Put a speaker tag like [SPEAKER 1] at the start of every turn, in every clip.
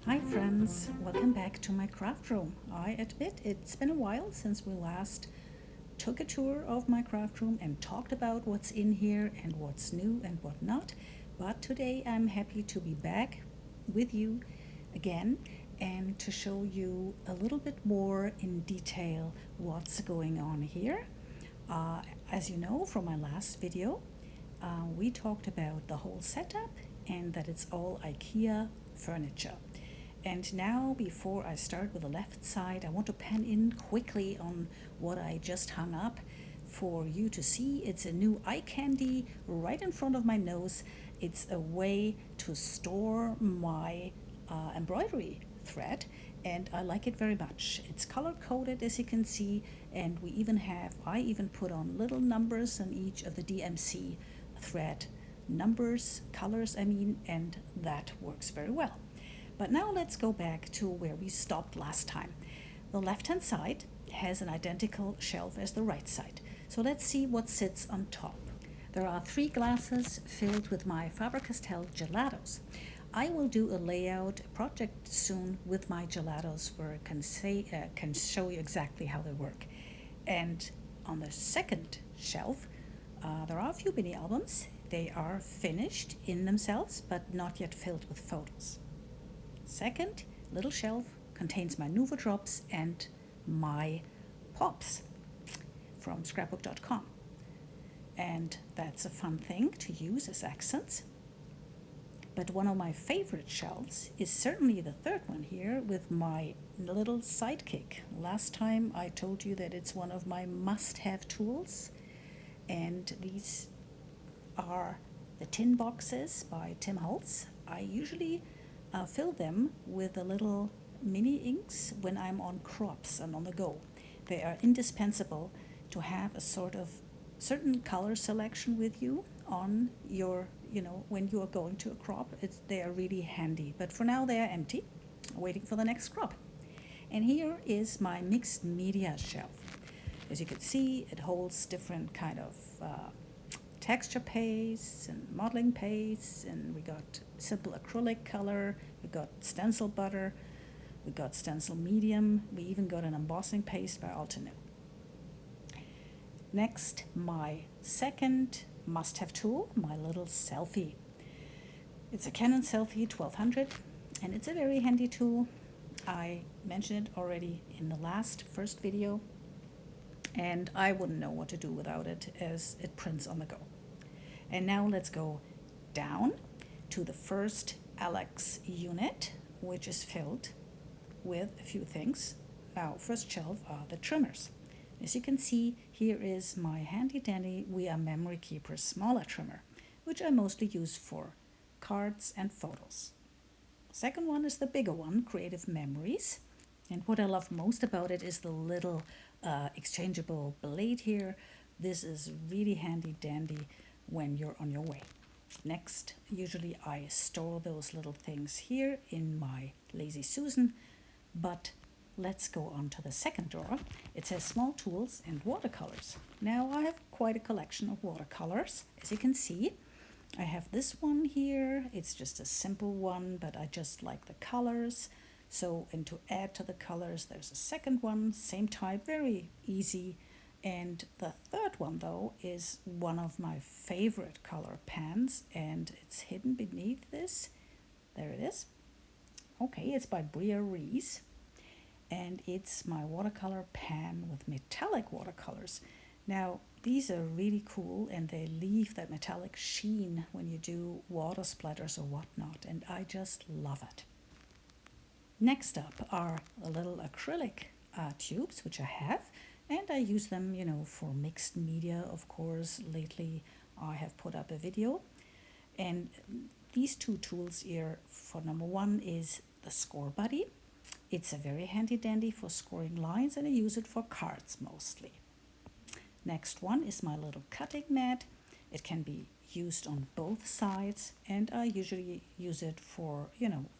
[SPEAKER 1] Hi friends, welcome back to my craft room. I admit it's been a while since we last took a tour of my craft room and talked about what's in here and what's new and what not. But today I'm happy to be back with you again and to show you a little bit more in detail what's going on here. As you know from my last video, we talked about the whole setup and that it's all IKEA furniture. And now, before I start with the left side, I want to pan in quickly on what I just hung up for you to see. It's a new eye candy right in front of my nose. It's a way to store my embroidery thread, and I like it very much. It's color coded, as you can see, and I even put on little numbers on each of the DMC thread numbers, colors, and that works very well. But now let's go back to where we stopped last time. The left-hand side has an identical shelf as the right side. So let's see what sits on top. There are 3 glasses filled with my Faber-Castell gelatos. I will do a layout project soon with my gelatos where I can show you exactly how they work. And on the second shelf, there are a few mini albums. They are finished in themselves, but not yet filled with photos. Second little shelf contains my Nuvo drops and my pops from scrapbook.com. And that's a fun thing to use as accents. But one of my favorite shelves is certainly the third one here with my little sidekick. Last time I told you that it's one of my must-have tools. And these are the tin boxes by Tim Holtz. I usually fill them with the little mini inks when I'm on crops and on the go. They are indispensable to have a sort of certain color selection with you on your, when you are going to a crop. They are really handy. But for now they are empty, waiting for the next crop. And here is my mixed media shelf. As you can see, it holds different kind of texture pastes and modeling pastes, and we got simple acrylic color, we got stencil butter, we got stencil medium, we even got an embossing paste by Altenew. Next, my second must-have tool, my little selfie. It's a Canon Selfie 1200, and it's a very handy tool. I mentioned it already in the first video, and I wouldn't know what to do without it as it prints on the go. And now let's go down to the first Alex unit, which is filled with a few things. Now, first shelf are the trimmers. As you can see, here is my handy dandy We Are Memory Keeper smaller trimmer, which I mostly use for cards and photos. Second one is the bigger one, Creative Memories. And what I love most about it is the little exchangeable blade here. This is really handy dandy when you're on your way. Next, usually I store those little things here in my Lazy Susan, but let's go on to the second drawer. It says small tools and watercolors. Now I have quite a collection of watercolors. As you can see, I have this one here. It's just a simple one, but I just like the colors. And to add to the colors, there's a second one, same type, very easy. And the third one, though, is one of my favorite color pans, and it's hidden beneath this. There it is. Okay, it's by Bria Rees, and it's my watercolor pan with metallic watercolors. Now, these are really cool, and they leave that metallic sheen when you do water splatters or whatnot, and I just love it. Next up are the little acrylic tubes, which I have. And I use them, for mixed media, of course. Lately, I have put up a video. And these 2 tools here, for number 1, is the score buddy. It's a very handy dandy for scoring lines, and I use it for cards mostly. Next one is my little cutting mat. It can be used on both sides, and I usually use it for,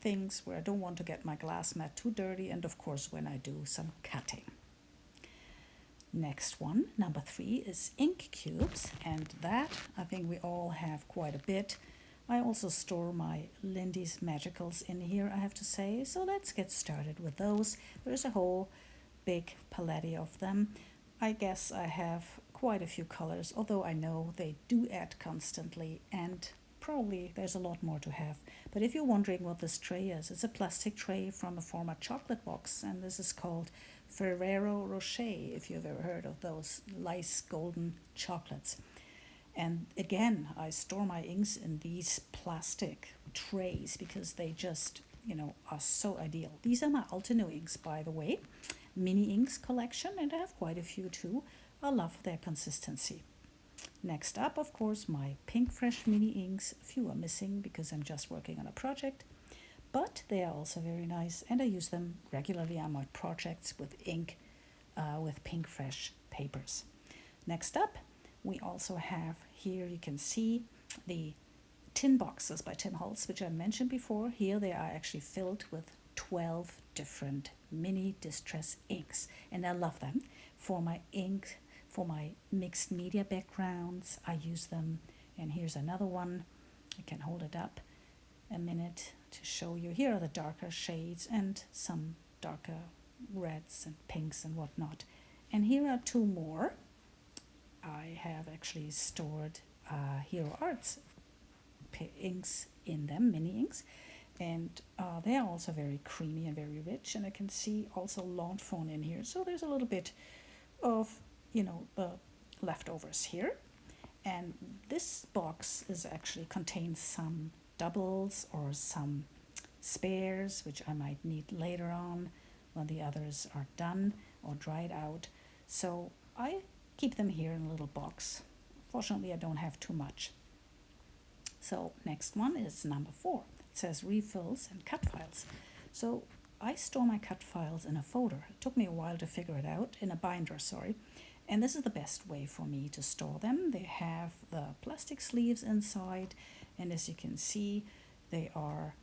[SPEAKER 1] things where I don't want to get my glass mat too dirty, and of course when I do some cutting. Next one, number 3, is ink cubes, and that I think we all have quite a bit. I also store my Lindy's Magicals in here, I have to say, so let's get started with those. There's a whole big palette of them. I guess I have quite a few colors, although I know they do add constantly, and probably there's a lot more to have. But if you're wondering what this tray is, it's a plastic tray from a former chocolate box, and this is called Ferrero Rocher, if you've ever heard of those nice golden chocolates. And again, I store my inks in these plastic trays because they just, are so ideal. These are my Altenew inks, by the way, mini inks collection, and I have quite a few too. I love their consistency. Next up, of course, my Pink Fresh mini inks. A few are missing because I'm just working on a project, but they are also very nice, and I use them regularly on my projects with ink, with Pink Fresh papers. Next up, we also have here, you can see the tin boxes by Tim Holtz, which I mentioned before. Here they are actually filled with 12 different mini distress inks, and I love them for my ink, for my mixed media backgrounds. I use them, and here's another one. I can hold it up a minute to show you. Here are the darker shades and some darker reds and pinks and whatnot. And here are two more. I have actually stored Hero Arts inks in them, mini inks, and they are also very creamy and very rich. And I can see also Lawn Fawn in here, so there's a little bit of the leftovers here. And this box is actually contains some doubles or some spares, which I might need later on when the others are done or dried out. So I keep them here in a little box. Fortunately, I don't have too much. So next one is number 4. It says refills and cut files. So I store my cut files in a folder. It took me a while to figure it out, in a binder, sorry. And this is the best way for me to store them. They have the plastic sleeves inside, and as you can see, they are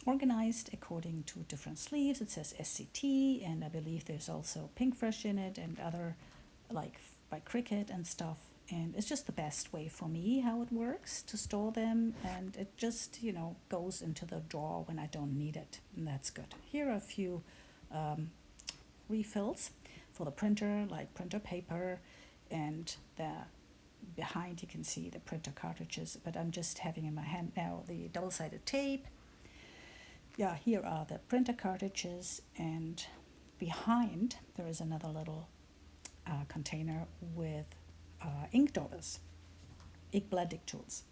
[SPEAKER 1] organized according to different sleeves. It says SCT, and I believe there's also Pink Fresh in it and other, like by Cricut and stuff. And it's just the best way for me how it works to store them, and it just goes into the drawer when I don't need it, and that's good. Here are a few refills for the printer, like printer paper, and behind you can see the printer cartridges, but I'm just having in my hand now the double-sided tape. Yeah, here are the printer cartridges, and behind there is another little container with ink daubers, ink blending tools.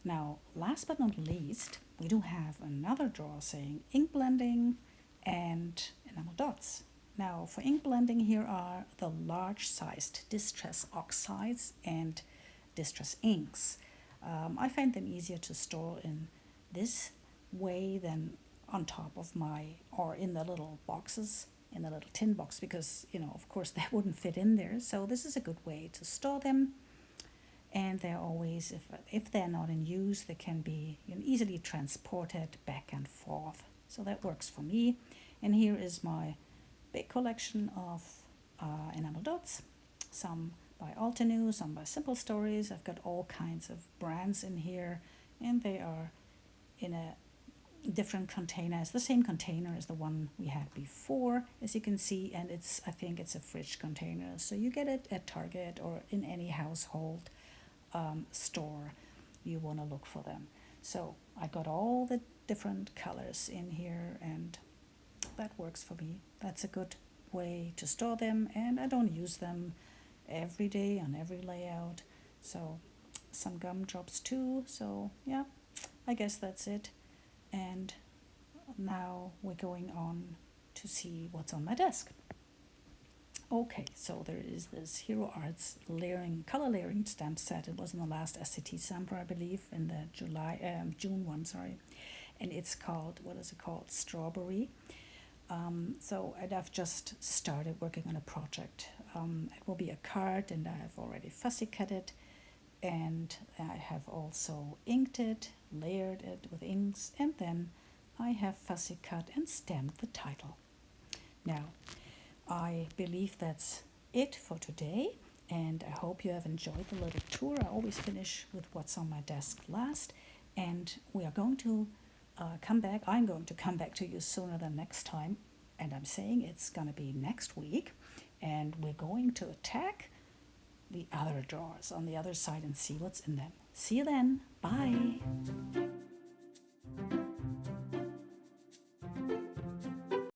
[SPEAKER 1] Now, last but not least, we do have another drawer saying ink blending and enamel dots. Now, for ink blending, here are the large-sized distress oxides and distress inks. I find them easier to store in this way than on top of or in the little boxes, in the little tin box, because, of course, they wouldn't fit in there. So this is a good way to store them. And they're always, if they're not in use, they can be easily transported back and forth. So that works for me. And here is my big collection of enamel dots, some by Altenew, some by Simple Stories. I've got all kinds of brands in here, and they are in a different container. It's the same container as the one we had before, as you can see, and I think it's a fridge container. So you get it at Target or in any household store you want to look for them. So I got all the different colors in here, and that works for me. That's a good way to store them, and I don't use them every day on every layout. So some gumdrops too. So yeah, I guess that's it. And now we're going on to see what's on my desk. Okay, so there is this Hero Arts color layering stamp set. It was in the last SCT sample, I believe, in the June one, sorry. And it's called, what is it called? Strawberry. So I've just started working on a project. It will be a card, and I have already fussy cut it, and I have also inked it, layered it with inks, and then I have fussy cut and stamped the title. Now, I believe that's it for today. And I hope you have enjoyed the little tour. I always finish with what's on my desk last. And we are going to come back. I'm going to come back to you sooner than next time. And I'm saying it's going to be next week. And we're going to attack the other drawers on the other side and see what's in them. See you then. Bye.